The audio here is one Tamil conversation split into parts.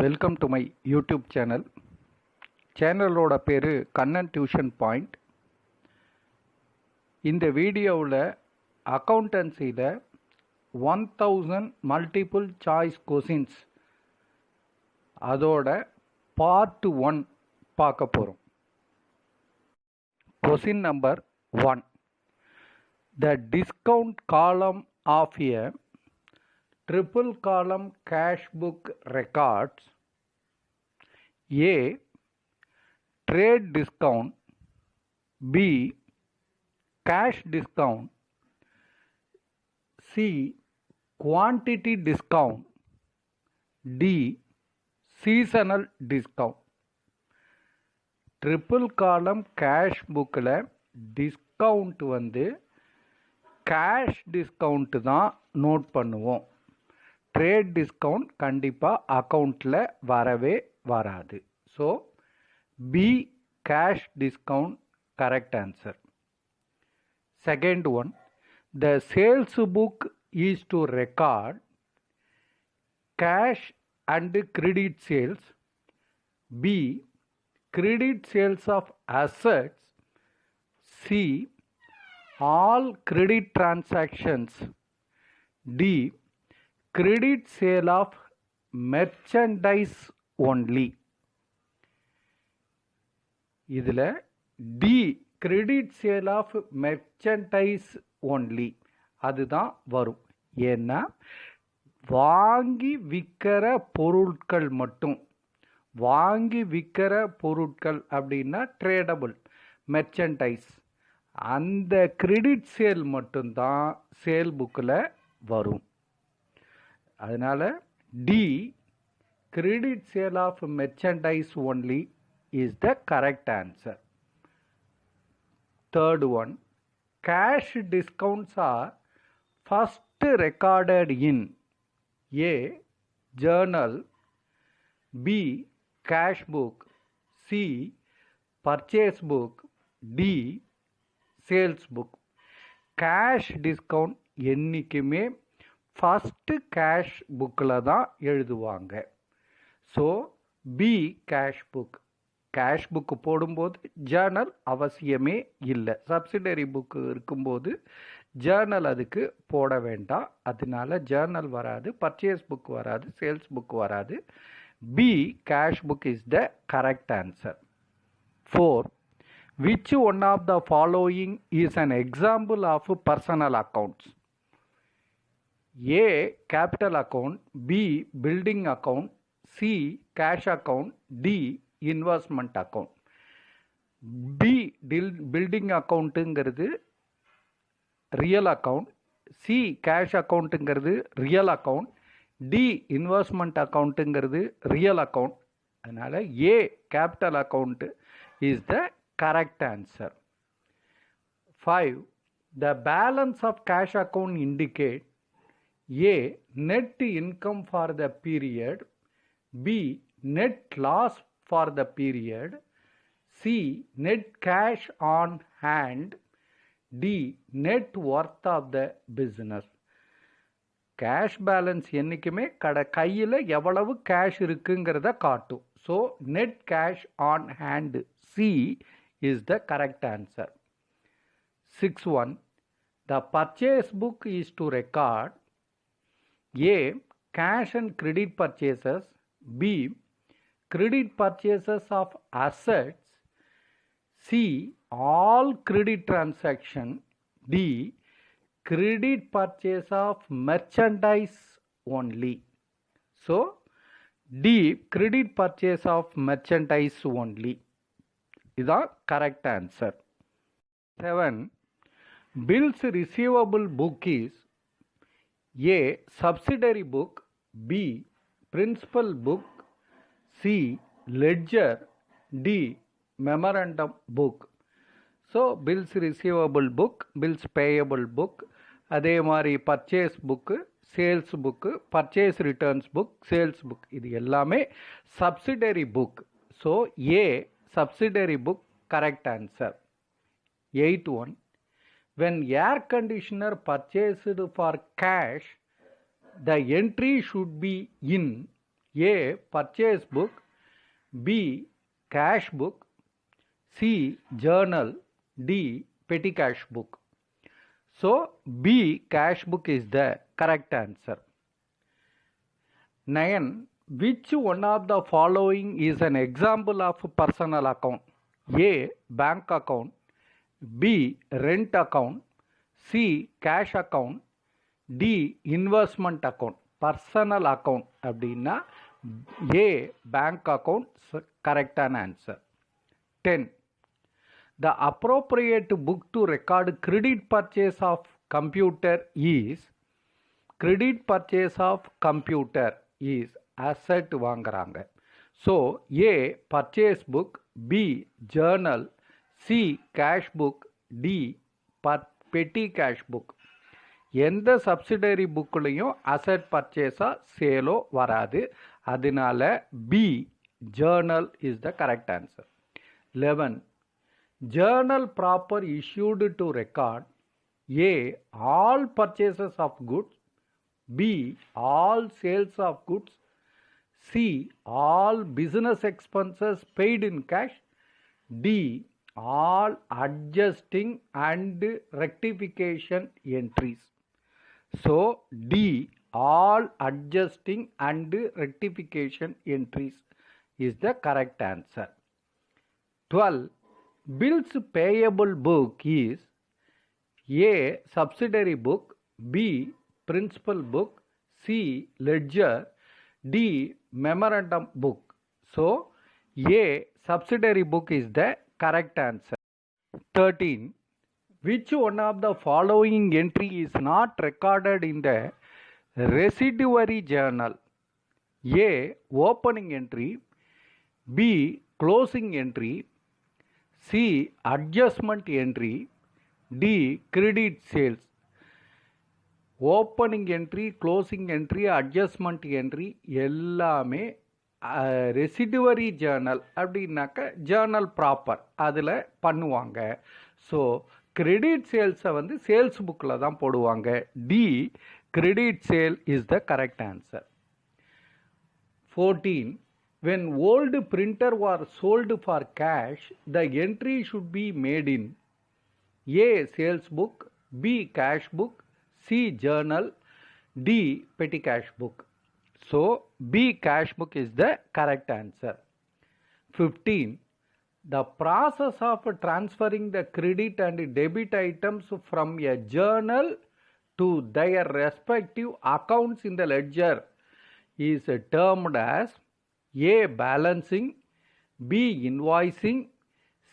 Welcome to my YouTube channel. சேனலோட பேர் கண்ணன் டியூஷன் பாயிண்ட். இந்த வீடியோவில் அக்கௌண்டன்சியில் 1000 மல்டிபிள் சாய்ஸ் கொஷின்ஸ் அதோட பார்ட் 1 பார்க்க போகிறோம். Question number 1. The discount column of a triple column cash book records A. Trade discount, B. Cash discount, C. Quantity discount, D. Seasonal discount. Triple column cash புக்கில் டிஸ்கவுண்ட் வந்து கேஷ் டிஸ்கவுண்ட்டு தான் நோட் பண்ணுவோம். ட்ரேட் டிஸ்கவுண்ட் கண்டிப்பாக அக்கௌண்ட்டில் வரவே வராது. So B cash discount correct answer. Second one, the sales book is to record cash and credit sales. B credit sales of assets. C. all credit transactions. D. credit sale of merchandise only. இதில் D credit sale of merchandise only அதுதான் வரும். ஏன்னா வாங்கி விற்கிற பொருட்கள் மட்டும், வாங்கி விற்கிற பொருட்கள் அப்படின்னா ட்ரேடபிள் மெர்ச்சன்டைஸ், அந்த கிரெடிட் சேல் மட்டும்தான் சேல் புக்கில் வரும். அதனால் D credit sale of merchandise only is the correct answer. Third one, cash discounts are first recorded in a journal, B cash book, C purchase book, D sales book. Cash discount என்றைக்குமே ஃபஸ்ட்டு கேஷ் புக்கில் தான் எழுதுவாங்க. So B cash book. Cash book போடும்போது ஜேர்னல் அவசியமே இல்லை. சப்சிடரி புக்கு இருக்கும்போது ஜேர்னல் அதுக்கு போட வேண்டாம். அதனால ஜேர்னல் வராது, பர்ச்சேஸ் புக் வராது, சேல்ஸ் புக் வராது. B cash book is the correct answer. 4. Which one of the following is an example of personal accounts? A capital account, B building account, C cash account, D investment account. B building accountங்கிறது ரியல் அக்கௌண்ட், C cash accountங்கிறது ரியல் அக்கௌண்ட், டி இன்வெஸ்ட்மெண்ட் அக்கௌண்ட்டுங்கிறது ரியல் அக்கௌண்ட். அதனால் A capital account is the correct answer. 5. The balance of cash account indicate A net income for the period, B net loss for the period, C net cash on hand, D net worth of the business. Cash balance என்றைக்குமே கையில் எவ்வளவு கேஷ் இருக்குங்கிறத காட்டும். So net cash on hand, C is the correct answer. 6.1. The purchase book is to record a cash and credit purchases, B credit purchases of assets, C all credit transaction, D credit purchase of merchandise only. So D credit purchase of merchandise only இதான் correct answer. 7. Bills receivable book is A subsidiary book, B principal book, C ledger, D memorandum book. So bills receivable book, bills payable book, அதே மாதிரி purchase book, sales book, purchase returns book, sales book, இது எல்லாமே subsidiary book. So a subsidiary book correct answer. 8.1. When air conditioner purchased for cash, the entry should be in A. Purchase book, B. Cash book, C. Journal, D. Petty cash book. So B. Cash book is the correct answer. 9. Which one of the following is an example of personal account? A. Bank account, B. Rent account, C. Cash account, D. Investment account. Personal account அப்படின்னா A. Bank account கரெக்டான answer. 10. The appropriate book to record credit purchase of computer is asset வாங்குறாங்க. So A. Purchase book, B. Journal, C. Cash book, D. Petty cash book. எந்த சப்சிடரி புக்குலையும் அசட் பர்ச்சேஸாக சேலோ வராது. அதனால B. Journal is the correct answer. 11. Journal proper issued to record A. All purchases of goods, B. All sales of goods, C. All business expenses paid in cash, D. all adjusting and rectification entries. So D. all adjusting and rectification entries is the correct answer. 12. Bills payable book is A. subsidiary book, B. principal book, C. ledger, D. memorandum book. So A. subsidiary book is the correct answer. 13. Which one of the following entry is not recorded in the residuary journal? A. opening entry, B. closing entry, C. adjustment entry, D. credit sales. Opening entry, closing entry, adjustment entry எல்லாமே ரெசிடுவரி ஜேர்னல் அப்படின்னாக்க ஜேர்னல் ப்ராப்பர் அதில் பண்ணுவாங்க. ஸோ கிரெடிட் சேல்ஸை வந்து சேல்ஸ் புக்கில் தான் போடுவாங்க. D. Credit sale is the correct answer. 14. When old printer was sold for cash, the entry should be made in A. sales book, B. cash book, C. journal, D. petty cash book. So B. cash book is the correct answer. 15. The process of transferring the credit and debit items from a journal to their respective accounts in the ledger is termed as A. balancing, B. invoicing,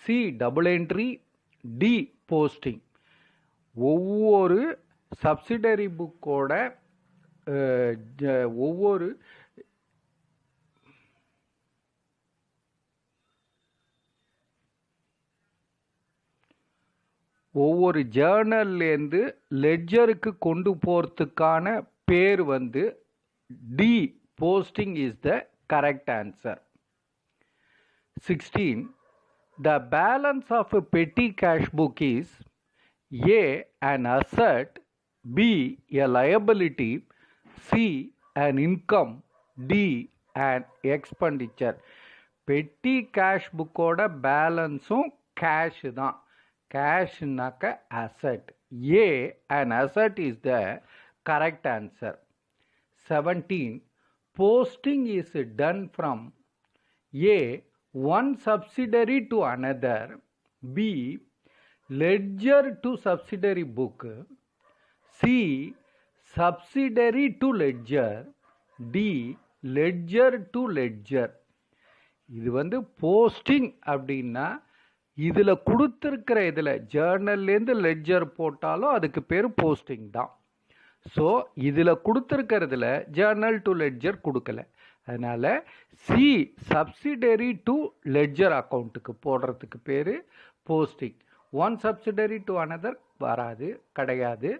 C. double entry, D. posting. ஒவ்வொரு சப்சிடரி புக்கோட ஒவ்வொரு ஜேர்னல்லேருந்து லெட்ஜருக்கு கொண்டு போகிறதுக்கான பேர் வந்து D. Posting is the correct answer. 16. The balance of a petty cash book is A. an asset, B. a liability, C. an income, D. an expenditure. பெட்டி கேஷ் புக்கோட பேலன்ஸும் கேஷ் தான். கேஷ்னாக்க asset. A. an asset is the correct answer. 17. Posting is done from A. one subsidiary to another, B. ledger to subsidiary book, C. subsidiary to ledger, D. ledger to ledger. இது வந்து போஸ்டிங் அப்படின்னா இதில் கொடுத்துருக்கிற இதில் ஜேர்னல்லேருந்து லெட்ஜர் போட்டாலும் அதுக்கு பேர் போஸ்டிங் தான். ஸோ இதில் கொடுத்துருக்கிறதுல ஜேர்னல் டு லெட்ஜர் கொடுக்கல. அதனால் சி. சப்சிடரி டு லெட்ஜர் அக்கௌண்ட்டுக்கு போடுறதுக்கு பேர் posting. One subsidiary to another வராது, கிடையாது.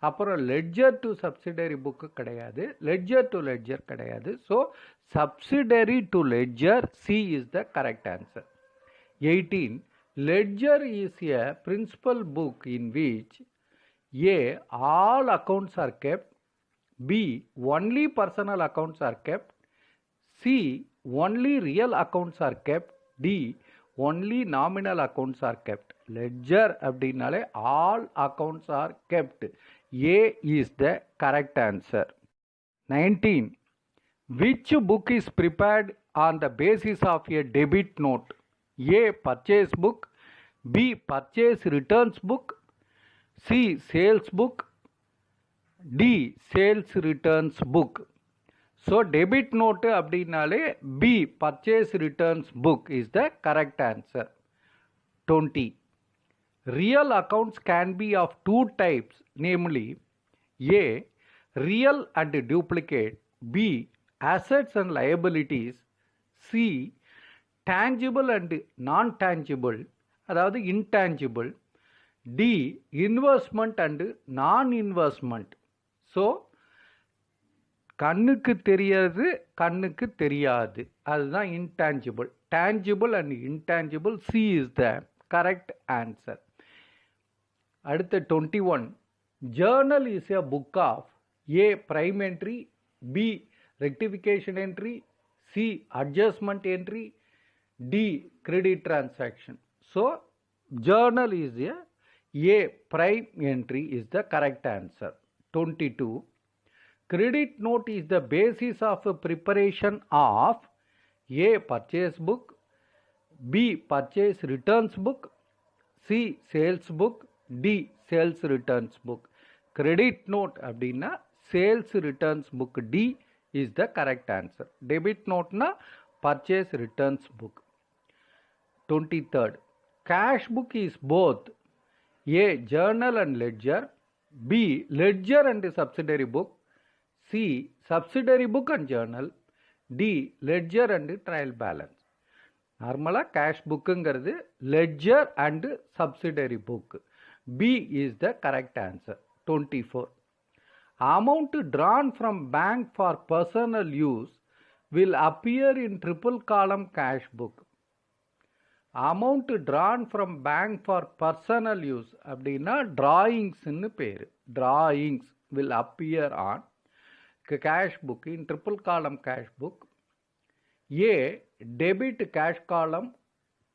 அப்புறம் லெட்ஜர் டு சப்சிடரி புக்கு கிடையாது, லெட்ஜர் டு லெட்ஜர் கிடையாது. So subsidiary to ledger, C is the correct answer. 18. Ledger is a principal book in which A. all accounts are kept, B. only personal accounts are kept, C. Only real accounts are kept. D. Only nominal accounts are kept. Ledger அப்படின்னாலே all accounts are kept. A is the correct answer. 19. Which book is prepared on the basis of a debit note? A. Purchase book. B. Purchase returns book. C. Sales book. D. Sales returns book. So debit note அப்படின்னாலே B. Purchase returns book is the correct answer. 20. Real accounts can be of two types, namely A. Real and duplicate. B. Assets and liabilities. C. Tangible and non-tangible, அதாவது intangible. D. Investment and non-investment. So கண்ணுக்கு தெரியாது கண்ணுக்கு தெரியாது, அதுதான் intangible. Tangible and intangible. C is the correct answer. அடுத்த 21. Journal is a book of A. Prime entry. B. Rectification entry. C. Adjustment entry. D. Credit transaction. So journal is a prime entry is the correct answer. 22. Credit note is the basis of a preparation of A. Purchase book. B. Purchase returns book. C. Sales book. D. Sales returns book. Credit note அப்படின்னா sales returns book. D is the correct answer. Debit note na purchase returns book. 23rd. Cash book is both A. Journal and ledger. B. Ledger and subsidiary book. C. Subsidiary book and journal. D. Ledger and trial balance. நார்மலாக கேஷ் புக்குங்கிறது ledger and subsidiary book. B is the correct answer. 24. Amount drawn from bank for personal use will appear in triple column cash book. Amount drawn from bank for personal use அப்படின்னா drawings பேர். Drawings will appear on cash book in triple column cash book. A. Debit cash column,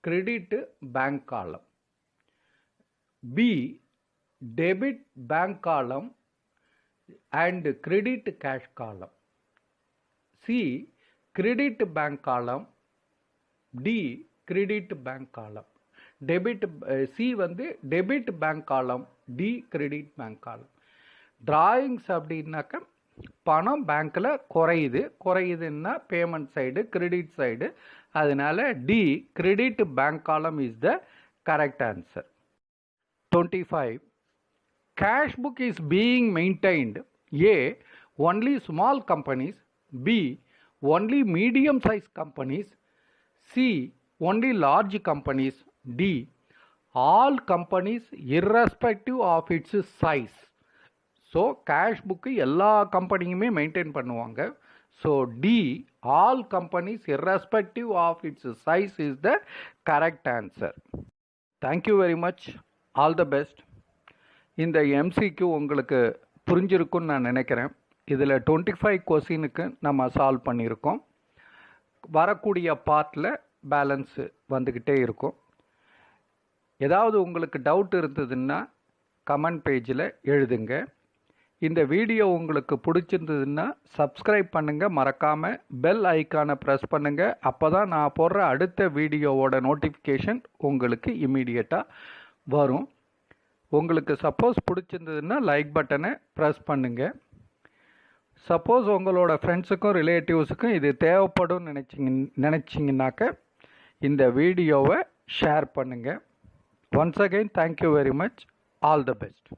credit bank column. B. Debit bank column and credit cash column. C. Credit bank column. D. Credit bank column. Debit C வந்து debit bank column. D. Credit bank column. Drawings அப்படின்னாக்க பணம் பேங்க்கில் குறையுதுன்னா பேமெண்ட் சைடு கிரெடிட் சைடு, அதனால D credit bank column is the correct answer. 25. Cash book is being maintained. A. Only small companies. B. Only medium size companies. C. Only large companies. D. All companies irrespective of its size. So cash book எல்லா கம்பெனியுமே மெயின்டைன் பண்ணுவாங்க. So D all companies irrespective of its size is the correct answer. Thank you very much. All the best. இந்த எம்சிக்யூ உங்களுக்கு புரிஞ்சிருக்குன்னு நான் நினைக்கிறேன். இதில் 25 கொஸ்டினுக்கு நம்ம சால்வ் பண்ணியிருக்கோம். வரக்கூடிய பார்ட்டில் பேலன்ஸு வந்துக்கிட்டே இருக்கும். ஏதாவது உங்களுக்கு டவுட் இருந்ததுன்னா கமெண்ட் பேஜில் எழுதுங்க. இந்த வீடியோ உங்களுக்கு பிடிச்சிருந்ததுன்னா சப்ஸ்கிரைப் பண்ணுங்கள், மறக்காமல் பெல் ஐக்கானை ப்ரெஸ் பண்ணுங்கள். அப்போ தான் நான் போடுற அடுத்த வீடியோவோட நோட்டிஃபிகேஷன் உங்களுக்கு இமீடியட்டாக வரும். உங்களுக்கு சப்போஸ் பிடிச்சிருந்ததுன்னா லைக் பட்டனை ப்ரெஸ் பண்ணுங்கள். சப்போஸ் உங்களோட ஃப்ரெண்ட்ஸுக்கும் ரிலேட்டிவ்ஸுக்கும் இது தேவைப்படும் நினச்சிங்கனாக்க இந்த வீடியோவை ஷேர் பண்ணுங்கள். Once again thank you very much. All the best.